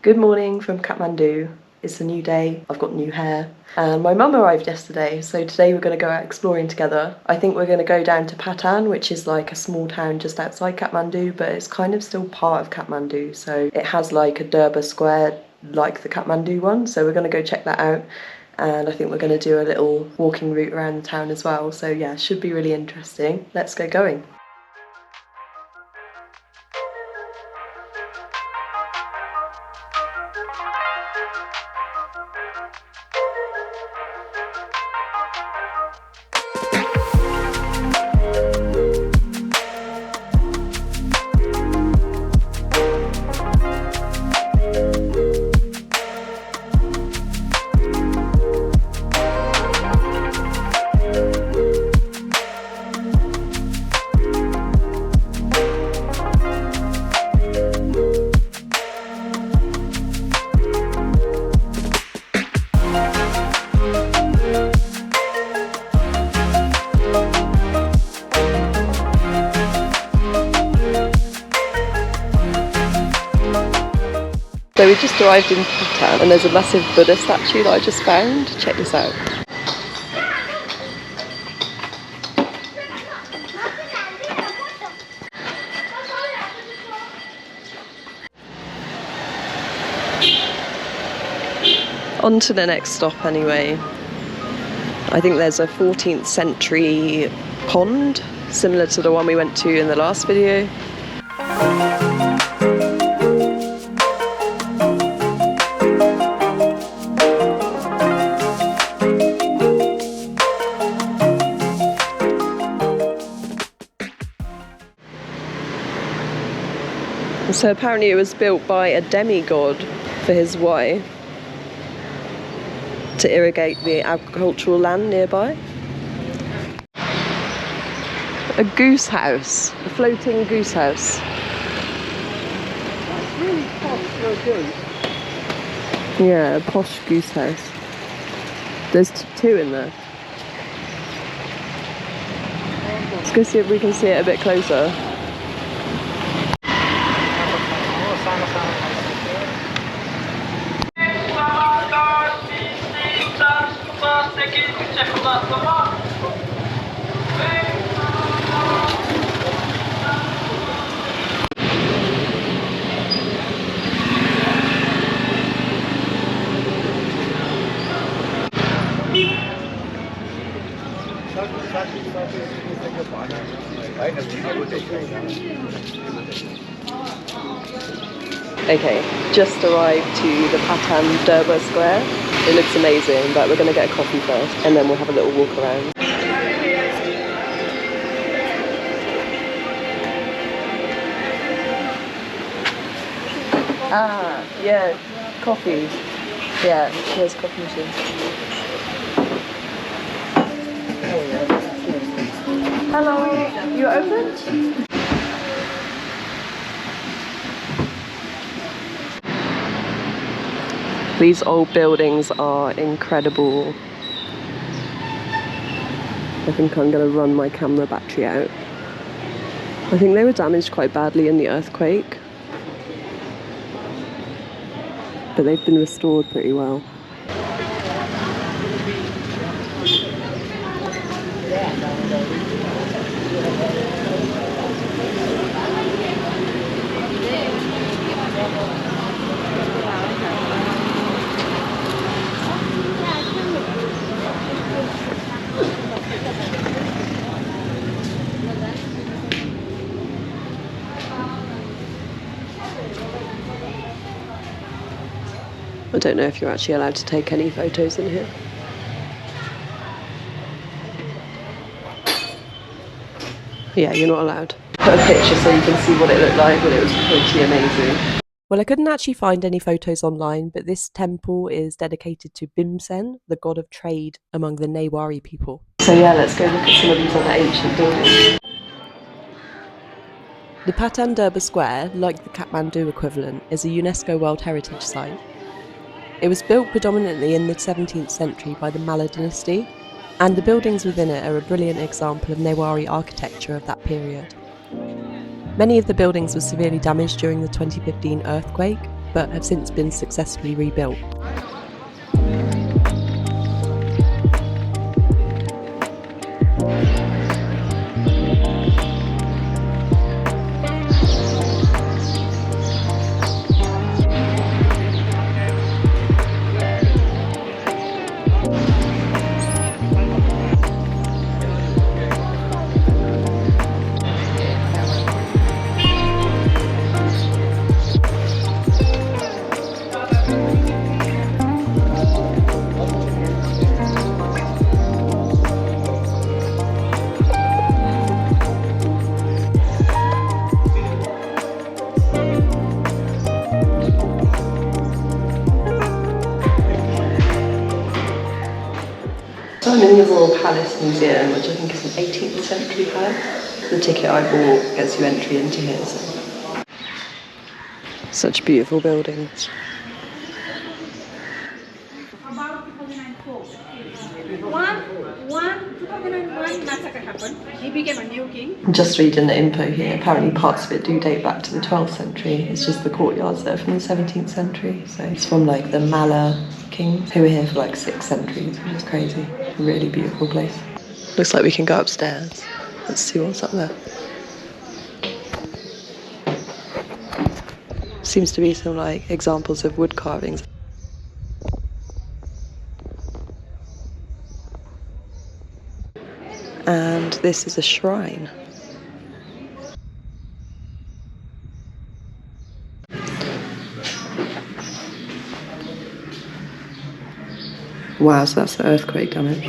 Good morning from Kathmandu. It's a new day, I've got new hair, and my mum arrived yesterday, so today we're going to go out exploring together. I think we're going to go down to Patan, which is like a small town just outside Kathmandu, but it's kind of still part of Kathmandu, so it has like a Derba Square like the Kathmandu one, so we're going to go check that out. And I think we're going to do a little walking route around the town as well, so yeah, should be really interesting. Let's get going. So we just arrived in Patan and there's a massive Buddha statue that I just found. Check this out. On to the next stop anyway. I think there's a 14th century pond, similar to the one we went to in the last video. So apparently it was built by a demigod for his wife to irrigate the agricultural land nearby. A goose house, a floating goose house. That's really posh for a goose. Yeah, a posh goose house. There's two in there. Let's go see if we can see it a bit closer. Okay, just arrived to the Patan Derba Square. It looks amazing, but we're going to get a coffee first and then we'll have a little walk around. Ah, yeah, coffee. Yeah, here's coffee machine. Hello, you open? These old buildings are incredible. I think I'm going to run my camera battery out. I think they were damaged quite badly in the earthquake, but they've been restored pretty well. I don't know if you're actually allowed to take any photos in here. Yeah, you're not allowed. Put a picture so you can see what it looked like, but it was pretty amazing. Well, I couldn't actually find any photos online, but this temple is dedicated to Bimsen, the god of trade among the Newari people. So yeah, let's go look at some of these other ancient buildings. The Patan Derba Square, like the Kathmandu equivalent, is a UNESCO World Heritage Site. It was built predominantly in the 17th century by the Malla dynasty, and the buildings within it are a brilliant example of Newari architecture of that period. Many of the buildings were severely damaged during the 2015 earthquake, but have since been successfully rebuilt. So I'm in the Royal Palace Museum, which I think is an 18th century palace. The ticket I bought gets you entry into here. So. Such beautiful buildings. About 2001 massacre happened. He became a new king. I'm just reading the info here. Apparently parts of it do date back to the 12th century. It's just the courtyards that are from the 17th century. So it's from like the Mala kings who were here for like 6 centuries, which is crazy. A really beautiful place. Looks like we can go upstairs. Let's see what's up there. Seems to be some like examples of wood carvings. And this is a shrine. Wow, so that's the earthquake damage.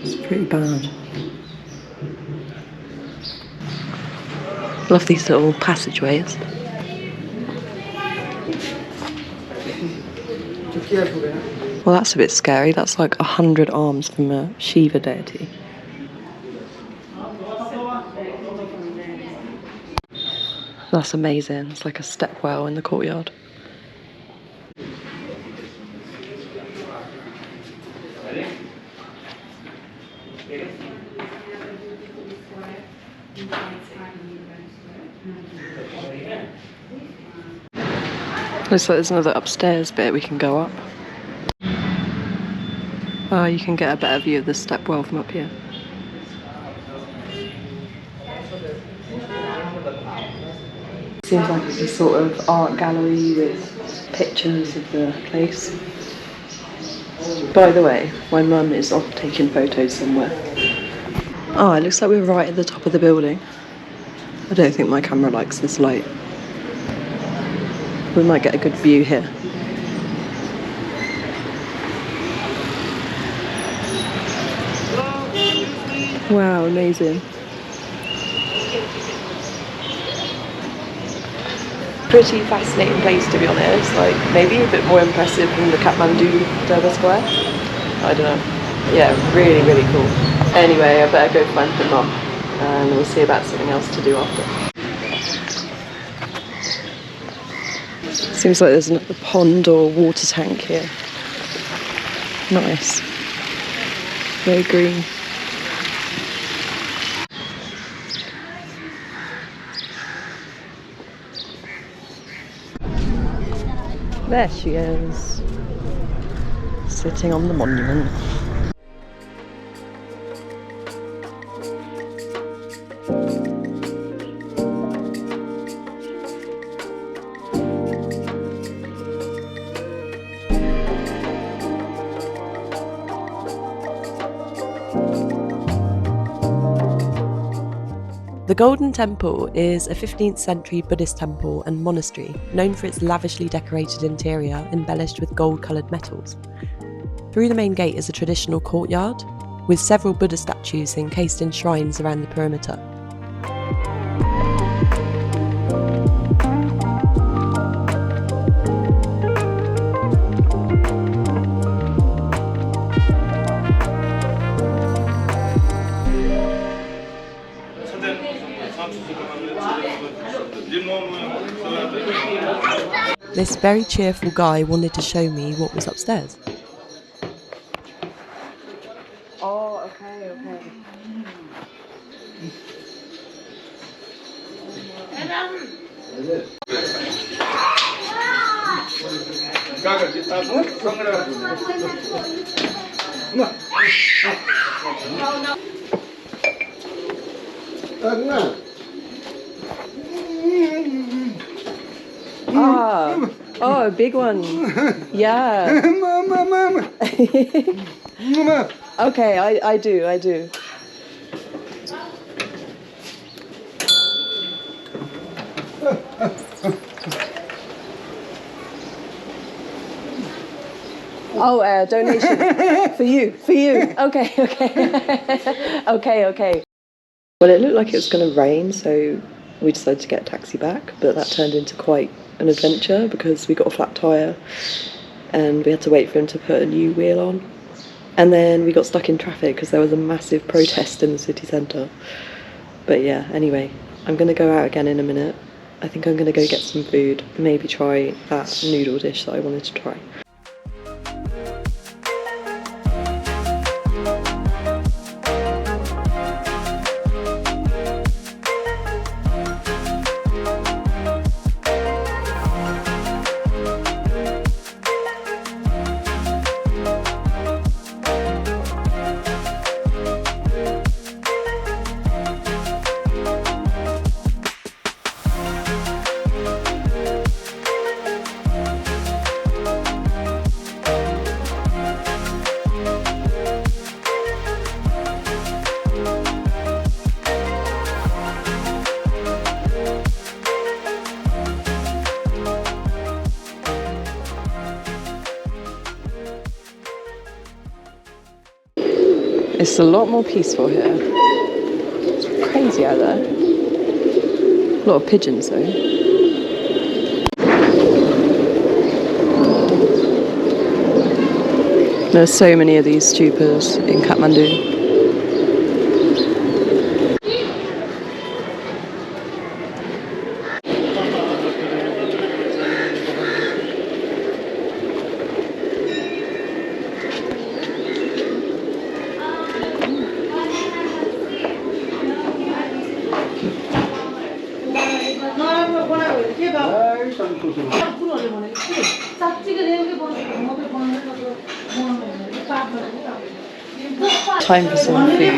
It's pretty bad. Love these little passageways. Well, that's a bit scary. That's like 100 arms from a Shiva deity. That's amazing. It's like a stepwell in the courtyard. Looks like there's another upstairs bit we can go up. Oh, you can get a better view of the stepwell from up here. Seems like it's a sort of art gallery with pictures of the place. By the way, my mum is off taking photos somewhere. Oh, it looks like we're right at the top of the building. I don't think my camera likes this light. We might get a good view here. Wow, amazing. Pretty fascinating place, to be honest. Like, maybe a bit more impressive than the Kathmandu Derba Square. I don't know. Yeah, really, really cool. Anyway, I better go find my mum and we'll see about something else to do after. Seems like there's another pond or water tank here. Nice. Very green. There she is, sitting on the monument. The Golden Temple is a 15th century Buddhist temple and monastery known for its lavishly decorated interior embellished with gold-coloured metals. Through the main gate is a traditional courtyard, with several Buddha statues encased in shrines around the perimeter. This very cheerful guy wanted to show me what was upstairs. Oh, okay. Ah, oh, a big one. Yeah. Okay, I do. Oh, donation for you. Okay. Okay. Well, it looked like it was going to rain, so we decided to get a taxi back, but that turned into quite an adventure because we got a flat tyre and we had to wait for him to put a new wheel on. And then we got stuck in traffic because there was a massive protest in the city centre. But yeah, anyway, I'm going to go out again in a minute. I think I'm going to go get some food, maybe try that noodle dish that I wanted to try. It's a lot more peaceful here. It's crazy out there. A lot of pigeons though. There's so many of these stupas in Kathmandu. Time for some food.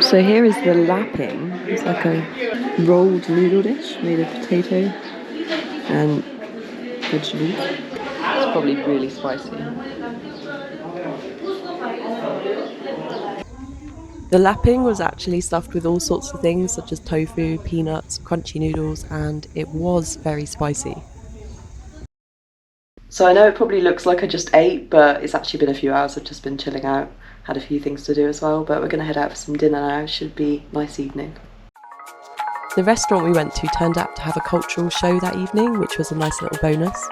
So here is the lapping. It's like a rolled noodle dish made of potato and vegetables. It's probably really spicy. The lapping was actually stuffed with all sorts of things such as tofu, peanuts, crunchy noodles, and it was very spicy. So I know it probably looks like I just ate, but it's actually been a few hours. I've just been chilling out, had a few things to do as well, but we're going to head out for some dinner now. It should be a nice evening. The restaurant we went to turned out to have a cultural show that evening, which was a nice little bonus.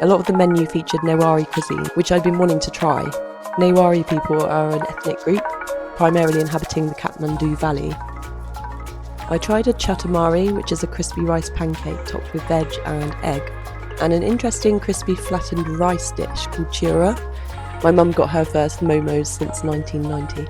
A lot of the menu featured Newari cuisine, which I'd been wanting to try. Newari people are an ethnic group, primarily inhabiting the Kathmandu Valley. I tried a chatamari, which is a crispy rice pancake topped with veg and egg, and an interesting crispy flattened rice dish called chura. My mum got her first momos since 1990.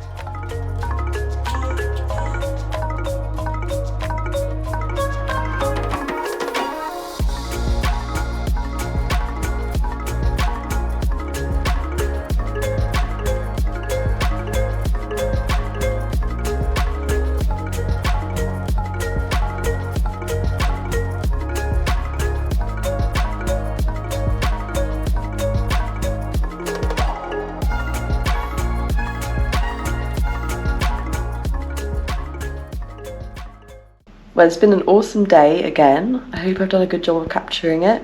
Well, it's been an awesome day again. I hope I've done a good job of capturing it.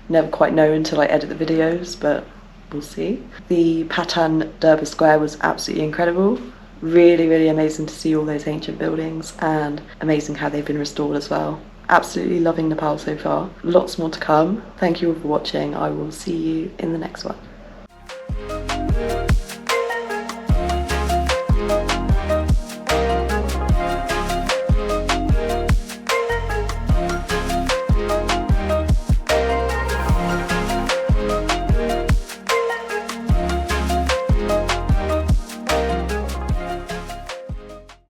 Never quite know until I edit the videos, but we'll see. The Patan Derba Square was absolutely incredible. Really amazing to see all those ancient buildings, and amazing how they've been restored as well. Absolutely loving Nepal so far. Lots more to come. Thank you all for watching. I will see you in the next one.